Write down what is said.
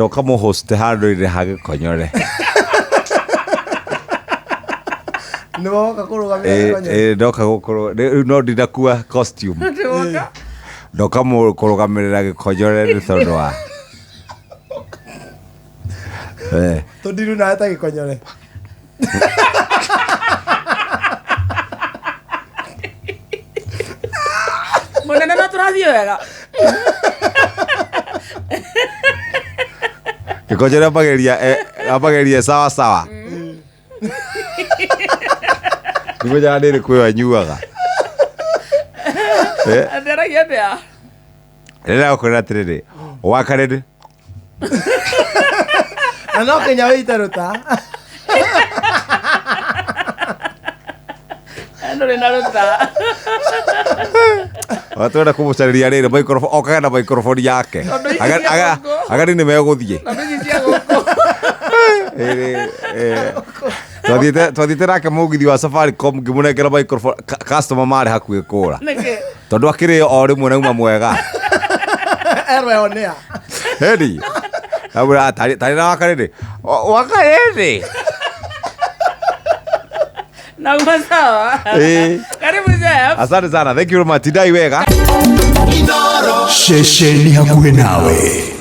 ndoka mu host handå-inä hagä konyore ndoka gå korwo no ndinakua costume ndoka må kå rå gamä rä ra gä konyore nä tondå wa tå ndiru nawe ta gä konyore må nene no tå rathiä wega gä konyore ambageria sawa sawa nä menyaga nä rä kwä anyuaga nderagia atä a rä rä gå kwä ra atä rä rä wakarä na no kenya wä ite rå ta ndå rä na rå ta twenda kå må carä rä rä okaga na maikoroboni yake agari nä megå thiä twathiä te nake må githi wa Safaricom ngä må nengera customer marä hakuä kå ra tondå akä rä o rä mwe nauma mwega erweonea hedi tarä na wakarä wakarä nauma sawa karibu chef asante sana thank you very much tidai wega Inooro shesheni hakuhe nawe.